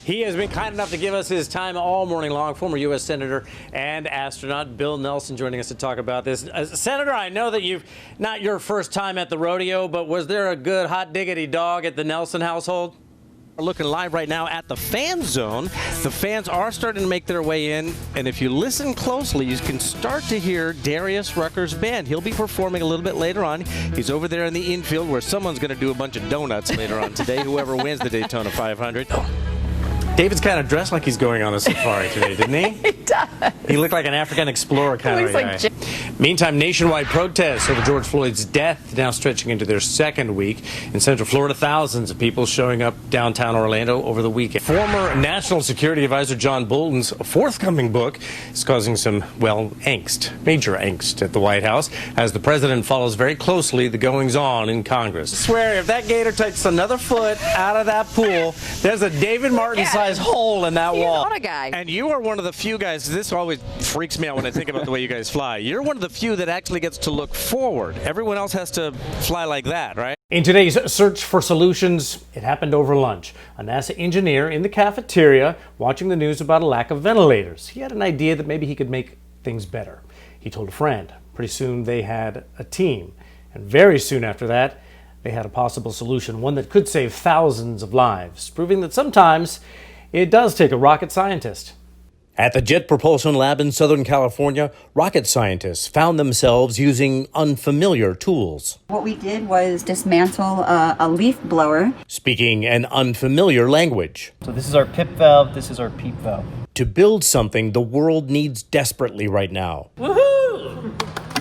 He has been kind enough to give us his time all morning long. Former U.S. Senator and astronaut Bill Nelson joining us to talk about this. Senator, I know that you've not your first time at the rodeo, but was there a good hot diggity dog at the Nelson household? We're looking live right now at the fan zone. The fans are starting to make their way in, and if you listen closely, you can start to hear Darius Rucker's band. He'll be performing a little bit later on. He's over there in the infield where someone's going to do a bunch of donuts later on today, whoever wins the Daytona 500. David's kind of dressed like he's going on a safari today, didn't he? He does. He looked like an African explorer kind of guy. Meantime, nationwide protests over George Floyd's death now stretching into their second week. In Central Florida, thousands of people showing up downtown Orlando over the weekend. Former National Security Advisor John Bolton's forthcoming book is causing some, well, angst, major angst at the White House as the president follows very closely the goings-on in Congress. I swear, if that gator takes another foot out of that pool, there's a David Martin-sized hole in that wall. Not a guy. And you are one of the few guys, this always freaks me out when I think about the way you guys fly. You're one of the few that actually gets to look forward. Everyone else has to fly like that, right? In today's search for solutions, it happened over lunch. A NASA engineer in the cafeteria watching the news about a lack of ventilators. He had an idea that maybe he could make things better. He told a friend. Pretty soon they had a team. And very soon after that, they had a possible solution, one that could save thousands of lives, proving that sometimes it does take a rocket scientist. At the Jet Propulsion Lab in Southern California, rocket scientists found themselves using unfamiliar tools. What we did was dismantle a leaf blower. Speaking an unfamiliar language. So this is our PIP valve, this is our PEEP valve. To build something the world needs desperately right now. Woohoo!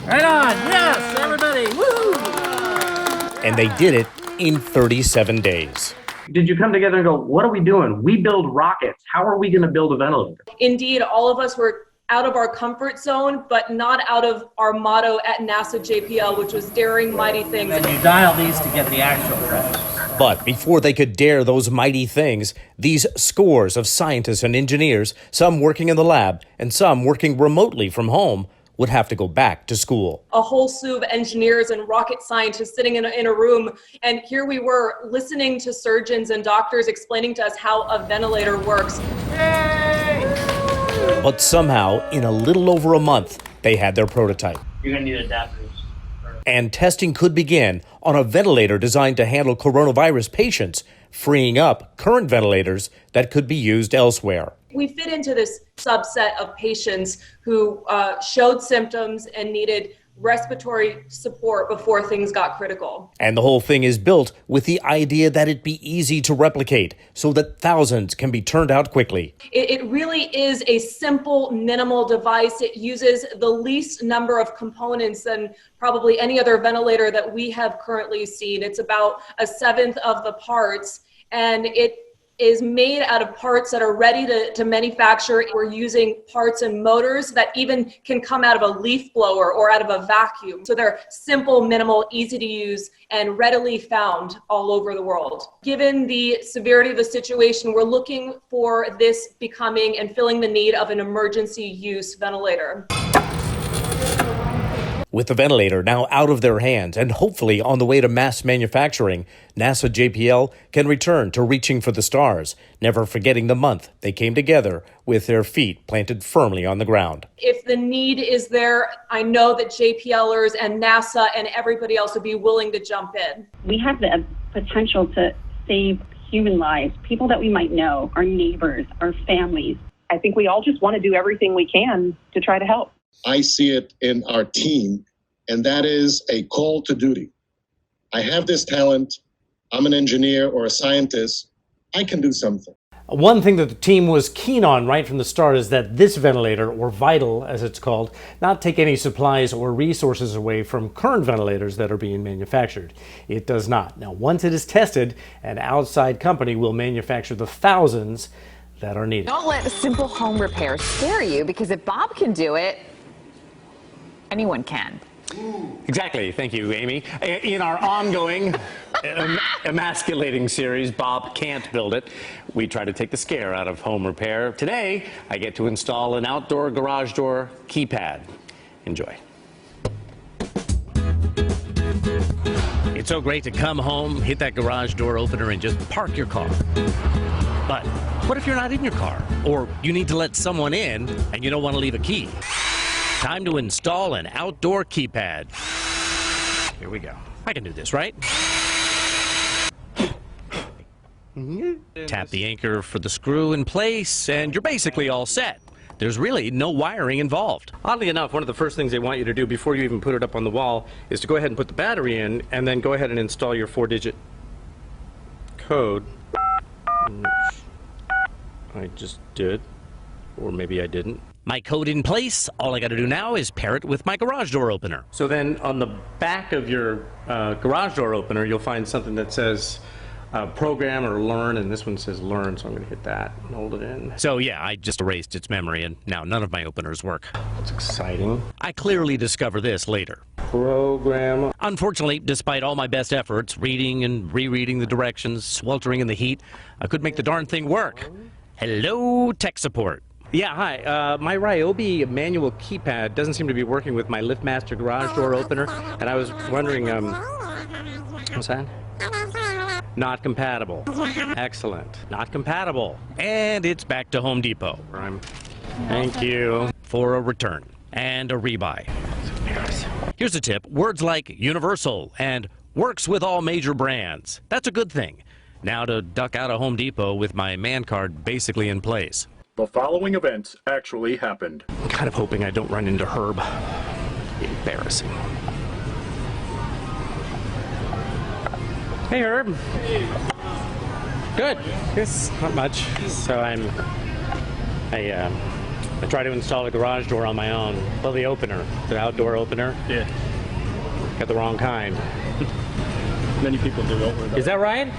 Right on, yes, everybody, woohoo! And they did it in 37 days. Did you come together and go, what are we doing? We build rockets. How are we going to build a ventilator? Indeed, all of us were out of our comfort zone, but not out of our motto at NASA JPL, which was daring mighty things. And you dial these to get the actual pressures. But before they could dare those mighty things, these scores of scientists and engineers, some working in the lab and some working remotely from home, would have to go back to school. A whole slew of engineers and rocket scientists sitting in a room, and here we were listening to surgeons and doctors explaining to us how a ventilator works. Yay! But somehow, in a little over a month, they had their prototype. You're going to need adapters. And testing could begin on a ventilator designed to handle coronavirus patients, freeing up current ventilators that could be used elsewhere. We fit into this subset of patients who showed symptoms and needed respiratory support before things got critical. And the whole thing is built with the idea that it be easy to replicate so that thousands can be turned out quickly. It really is a simple, minimal device. It uses the least number of components than probably any other ventilator that we have currently seen. It's about 1/7 of the parts, and it is made out of parts that are ready to manufacture. We're using parts and motors that even can come out of a leaf blower or out of a vacuum. So they're simple, minimal, easy to use, and readily found all over the world. Given the severity of the situation, we're looking for this becoming and filling the need of an emergency use ventilator. With the ventilator now out of their hands and hopefully on the way to mass manufacturing, NASA JPL can return to reaching for the stars, never forgetting the month they came together with their feet planted firmly on the ground. If the need is there, I know that JPLers and NASA and everybody else would be willing to jump in. We have the potential to save human lives, people that we might know, our neighbors, our families. I think we all just want to do everything we can to try to help. I see it in our team, and that is a call to duty. I have this talent. I'm an engineer or a scientist. I can do something. One thing that the team was keen on right from the start is that this ventilator, or Vital as it's called, not take any supplies or resources away from current ventilators that are being manufactured. It does not. Now, once it is tested, an outside company will manufacture the thousands that are needed. Don't let simple home repair scare you, because if Bob can do it, anyone can. Exactly. Thank you, Amy. In our ongoing emasculating series, Bob Can't Build It, we try to take the scare out of home repair. Today, I get to install an outdoor garage door keypad. Enjoy. It's so great to come home, hit that garage door opener, and just park your car. But what if you're not in your car? Or you need to let someone in and you don't want to leave a key? Time to install an outdoor keypad. Here we go. I can do this, right? Tap the anchor for the screw in place, and you're basically all set. There's really no wiring involved. Oddly enough, one of the first things they want you to do before you even put it up on the wall is to go ahead and put the battery in, and then go ahead and install your 4-digit code. I just did, or maybe I didn't. My code in place, all I gotta do now is pair it with my garage door opener. So then on the back of your garage door opener, you'll find something that says program or learn, and this one says learn, so I'm gonna hit that and hold it in. So yeah, I just erased its memory, and now none of my openers work. That's exciting. I clearly discover this later. Program. Unfortunately, despite all my best efforts, reading and rereading the directions, sweltering in the heat, I couldn't make the darn thing work. Hello, tech support. Yeah, hi. My Ryobi manual keypad doesn't seem to be working with my LiftMaster garage door opener, and I was wondering, what's that? Not compatible. Excellent. Not compatible. And it's back to Home Depot. Thank you for a return and a rebuy. Here's a tip. Words like universal and works with all major brands. That's a good thing. Now to duck out of Home Depot with my man card basically in place. The following events actually happened. I'm kind of hoping I don't run into Herb. Embarrassing. Hey, Herb. Good. Yes, not much. So I try to install a garage door on my own. Well, the opener, the outdoor opener. Yeah. Got the wrong kind. Many people do. Is that right?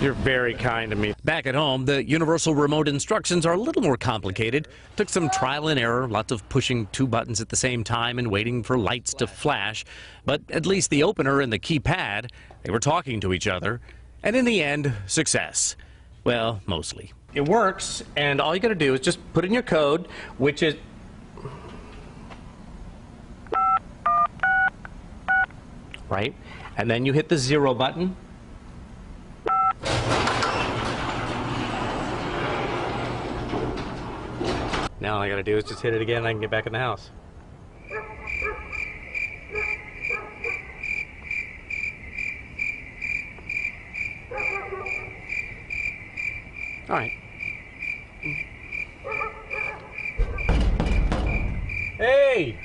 You're very kind to me. Back at home, the universal remote instructions are a little more complicated. Took some trial and error, lots of pushing 2 buttons at the same time and waiting for lights to flash. But at least the opener and the keypad, they were talking to each other. And in the end, success. Well, mostly. It works, and all you gotta do is just put in your code, which is... right? And then you hit the 0 button. Now all I gotta do is just hit it again and I can get back in the house. All right. Hey!